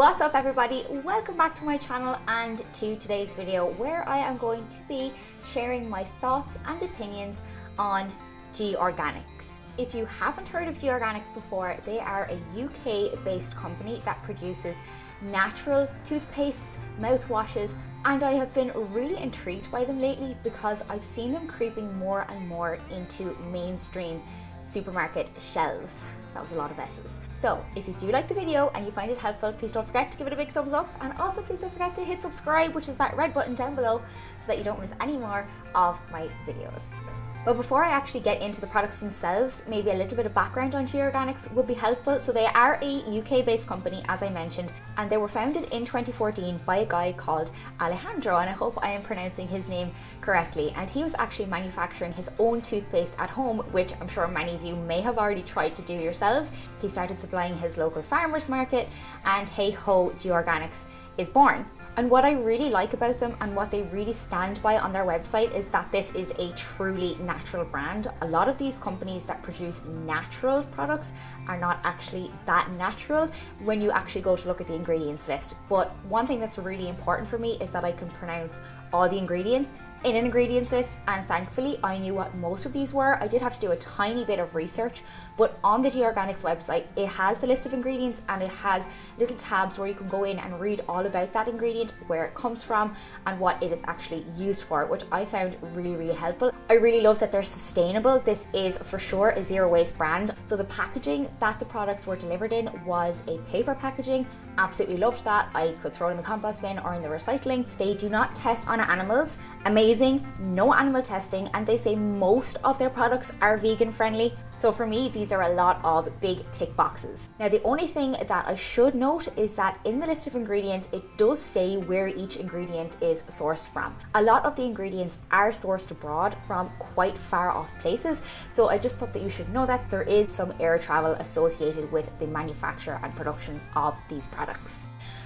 What's up everybody? Welcome back to my channel and to today's video where I am going to be sharing my thoughts and opinions on Georganics. If you haven't heard of Georganics before, they are a UK based company that produces natural toothpastes, mouthwashes, and I have been really intrigued by them lately because I've seen them creeping more and more into mainstream supermarket shelves. That was a lot of S's. So if you do like the video and you find it helpful, please don't forget to give it a big thumbs up, and also please don't forget to hit subscribe, which is that red button down below, so that you don't miss any more of my videos. But before I actually get into the products themselves, maybe a little bit of background on Georganics would be helpful. So they are a UK based company, as I mentioned, and they were founded in 2014 by a guy called Alejandro, and I hope I am pronouncing his name correctly. And he was actually manufacturing his own toothpaste at home, which I'm sure many of you may have already tried to do yourselves. He started supplying his local farmers market, and hey ho, Georganics is born. And what I really like about them and what they really stand by on their website is that this is a truly natural brand. A lot of these companies that produce natural products are not actually that natural when you actually go to look at the ingredients list. But one thing that's really important for me is that I can pronounce all the ingredients in an ingredients list, and thankfully I knew what most of these were. I did have to do a tiny bit of research, but on the Georganics website it has the list of ingredients and it has little tabs where you can go in and read all about that ingredient, where it comes from and what it is actually used for, which I found really helpful. I really love that they're sustainable. This is for sure a zero waste brand. So the packaging that the products were delivered in was a paper packaging. Absolutely loved that. I could throw it in the compost bin or in the recycling. They do not test on animals. Amazing, no animal testing, and they say most of their products are vegan friendly. So for me, these are a lot of big tick boxes. Now, the only thing that I should note is that in the list of ingredients, it does say where each ingredient is sourced from. A lot of the ingredients are sourced abroad from quite far off places. So I just thought that you should know that there is some air travel associated with the manufacture and production of these products.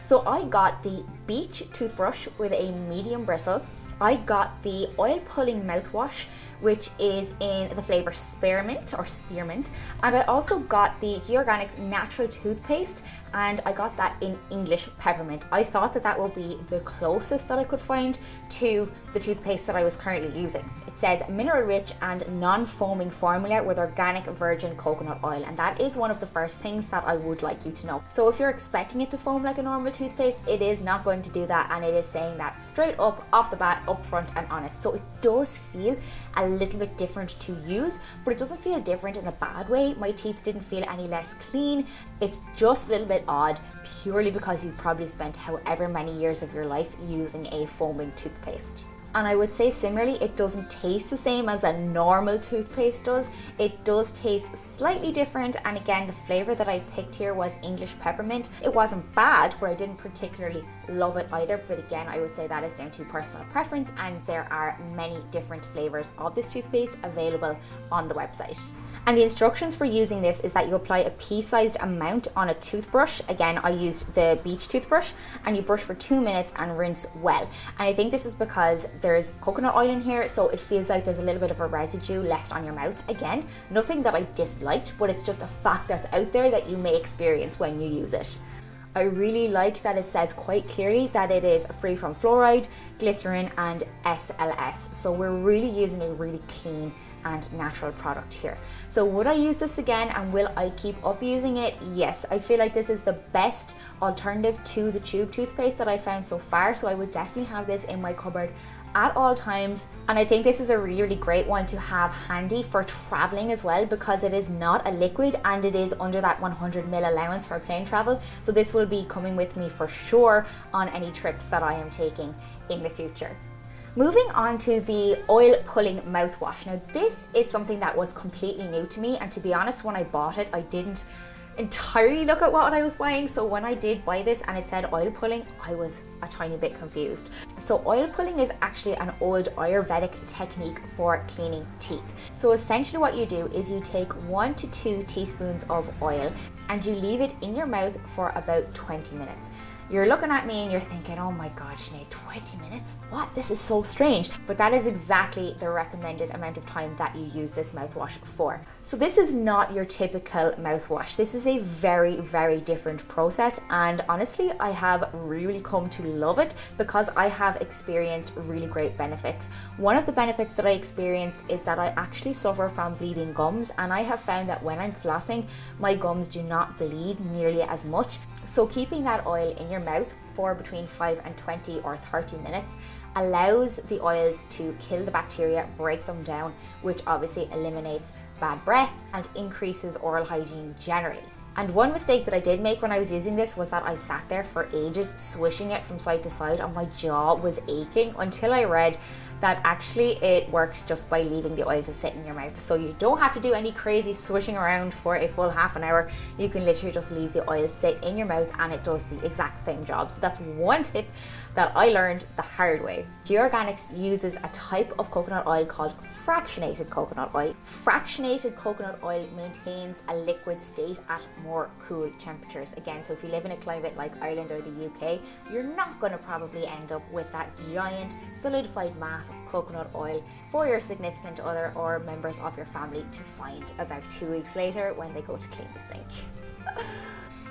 So I got the Beach toothbrush with a medium bristle. I got the oil pulling mouthwash, which is in the flavor spearmint, and I also got the Georganics natural toothpaste, and I got that in English peppermint. I thought that that would be the closest that I could find to the toothpaste that I was currently using. It says mineral rich and non-foaming formula with organic virgin coconut oil, and that is one of the first things that I would like you to know. So if you're expecting it to foam like a normal toothpaste, it is not going to do that, and it is saying that straight up off the bat, up front and honest. So it does feel a little bit different to use, but it doesn't feel different in a bad way. My teeth didn't feel any less clean. It's just a little bit odd, purely because you probably spent however many years of your life using a foaming toothpaste. And I would say similarly, it doesn't taste the same as a normal toothpaste does. It does taste slightly different, and again, the flavor that I picked here was English peppermint. It wasn't bad, but I didn't particularly love it either. But again, I would say that is down to personal preference, and there are many different flavors of this toothpaste available on the website. And the instructions for using this is that you apply a pea-sized amount on a toothbrush. Again, I used the Beach toothbrush, and you brush for 2 minutes and rinse well. And I think this is because there's coconut oil in here, so it feels like there's a little bit of a residue left on your mouth. Again, nothing that I disliked, but it's just a fact that's out there that you may experience when you use it. I really like that it says quite clearly that it is free from fluoride, glycerin and SLS. So we're really using a really clean and natural product here. So would I use this again, and will I keep up using it? Yes, I feel like this is the best alternative to the tube toothpaste that I found so far. So I would definitely have this in my cupboard at all times, and I think this is a really great one to have handy for traveling as well, because it is not a liquid and it is under that 100ml allowance for plane travel. So this will be coming with me for sure on any trips that I am taking in the future. Moving on to the oil pulling mouthwash. Now this is something that was completely new to me, and to be honest, when I bought it I didn't entirely look at what I was buying. So when I did buy this and it said oil pulling, I was a tiny bit confused. So oil pulling is actually an old Ayurvedic technique for cleaning teeth. So essentially what you do is you take 1 to 2 teaspoons of oil and you leave it in your mouth for about 20 minutes. You're looking at me and you're thinking, oh my God, Sinead, 20 minutes? What? This is so strange. But that is exactly the recommended amount of time that you use this mouthwash for. So this is not your typical mouthwash. This is a very, very different process. And honestly, I have really come to love it because I have experienced really great benefits. One of the benefits that I experienced is that I actually suffer from bleeding gums, and I have found that when I'm flossing, my gums do not bleed nearly as much. So keeping that oil in your mouth for between 5 and 20 or 30 minutes allows the oils to kill the bacteria, break them down, which obviously eliminates bad breath and increases oral hygiene generally. And one mistake that I did make when I was using this was that I sat there for ages swishing it from side to side and my jaw was aching until I read that actually it works just by leaving the oil to sit in your mouth. So you don't have to do any crazy swishing around for a full half an hour. You can literally just leave the oil sit in your mouth and it does the exact same job. So that's one tip that I learned the hard way. Georganics uses a type of coconut oil called fractionated coconut oil. Fractionated coconut oil maintains a liquid state at more cool temperatures. Again, so if you live in a climate like Ireland or the UK, you're not going to probably end up with that giant solidified mass of coconut oil for your significant other or members of your family to find about 2 weeks later when they go to clean the sink.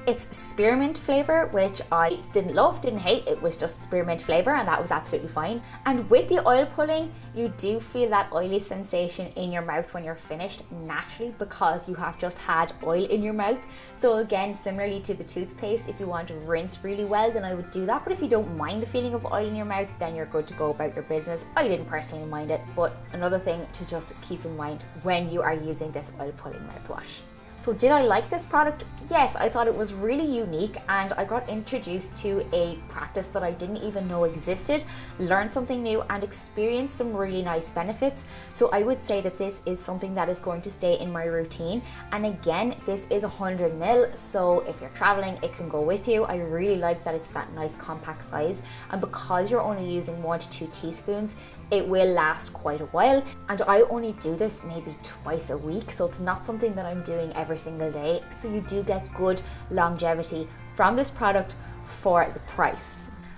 It's spearmint flavour, which I didn't love, didn't hate. It was just spearmint flavour and that was absolutely fine. And with the oil pulling, you do feel that oily sensation in your mouth when you're finished naturally because you have just had oil in your mouth. So again, similarly to the toothpaste, if you want to rinse really well, then I would do that. But if you don't mind the feeling of oil in your mouth, then you're good to go about your business. I didn't personally mind it, but another thing to just keep in mind when you are using this oil pulling mouthwash. So did I like this product? Yes, I thought it was really unique and I got introduced to a practice that I didn't even know existed, learned something new and experienced some really nice benefits. So I would say that this is something that is going to stay in my routine. And again, this is 100 ml, so if you're traveling, it can go with you. I really like that it's that nice compact size. And because you're only using 1 to 2 teaspoons, it will last quite a while. And I only do this maybe twice a week, so it's not something that I'm doing every single day. So you do get good longevity from this product for the price.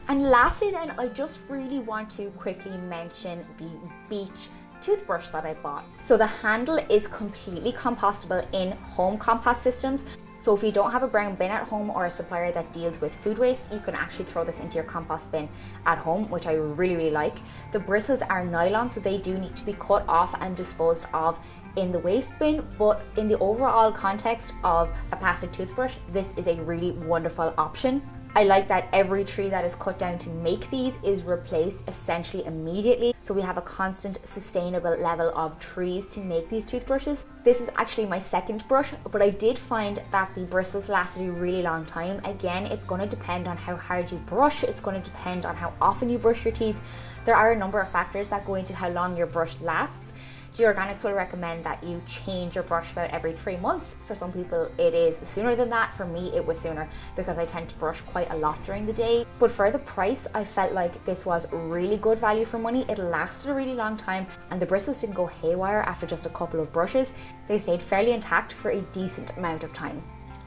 And lastly then, I just really want to quickly mention the Beach toothbrush that I bought. So the handle is completely compostable in home compost systems. So if you don't have a brown bin at home or a supplier that deals with food waste, you can actually throw this into your compost bin at home, which I really, really like. The bristles are nylon, so they do need to be cut off and disposed of in the waste bin, but in the overall context of a plastic toothbrush, this is a really wonderful option. I like that every tree that is cut down to make these is replaced essentially immediately. So we have a constant sustainable level of trees to make these toothbrushes. This is actually my second brush, but I did find that the bristles lasted a really long time. Again, it's going to depend on how hard you brush. It's going to depend on how often you brush your teeth. There are a number of factors that go into how long your brush lasts. Georganics will recommend that you change your brush about every 3 months. For some people it is sooner than that. For me it was sooner because I tend to brush quite a lot during the day. But for the price, I felt like this was really good value for money. It lasted a really long time and the bristles didn't go haywire after just a couple of brushes. They stayed fairly intact for a decent amount of time.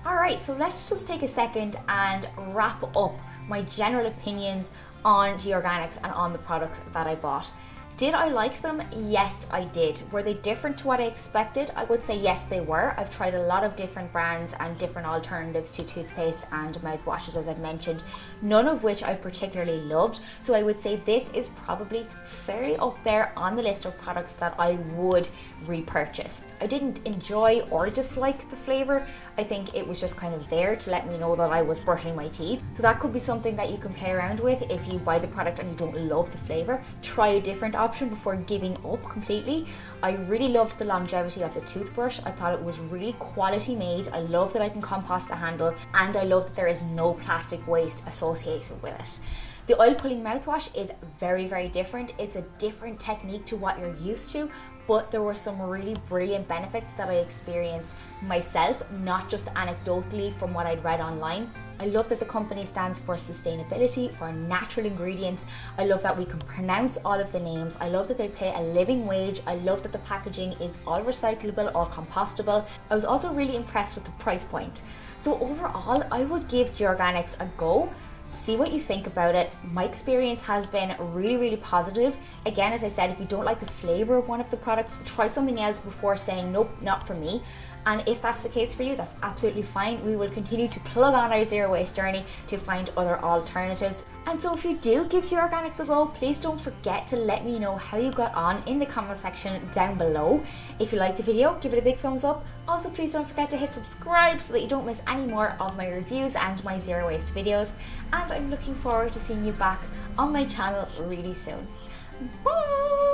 Alright, so let's just take a second and wrap up my general opinions on Georganics and on the products that I bought. Did I like them? Yes, I did. Were they different to what I expected? I would say yes, they were. I've tried a lot of different brands and different alternatives to toothpaste and mouthwashes, as I've mentioned, none of which I particularly loved. So I would say this is probably fairly up there on the list of products that I would repurchase. I didn't enjoy or dislike the flavor. I think it was just kind of there to let me know that I was brushing my teeth. So that could be something that you can play around with. If you buy the product and you don't love the flavor, try a different option before giving up completely. I really loved the longevity of the toothbrush. I thought it was really quality made. I love that I can compost the handle and I love that there is no plastic waste associated with it. The oil pulling mouthwash is very, very different. It's a different technique to what you're used to, but there were some really brilliant benefits that I experienced myself, not just anecdotally from what I'd read online. I love that the company stands for sustainability, for natural ingredients. I love that we can pronounce all of the names. I love that they pay a living wage. I love that the packaging is all recyclable or compostable. I was also really impressed with the price point. So overall, I would give Georganics a go. see what you think about it. My experience has been really positive. Again, as I said, if you don't like the flavor of one of the products, try something else before saying nope, not for me. And if that's the case for you, that's absolutely fine. We will continue to plug on our zero waste journey to find other alternatives. And so if you do give Georganics a go, please don't forget to let me know how you got on in the comment section down below. If you like the video, give it a big thumbs up. Also, please don't forget to hit subscribe so that you don't miss any more of my reviews and my zero waste videos. And I'm looking forward to seeing you back on my channel really soon. Bye!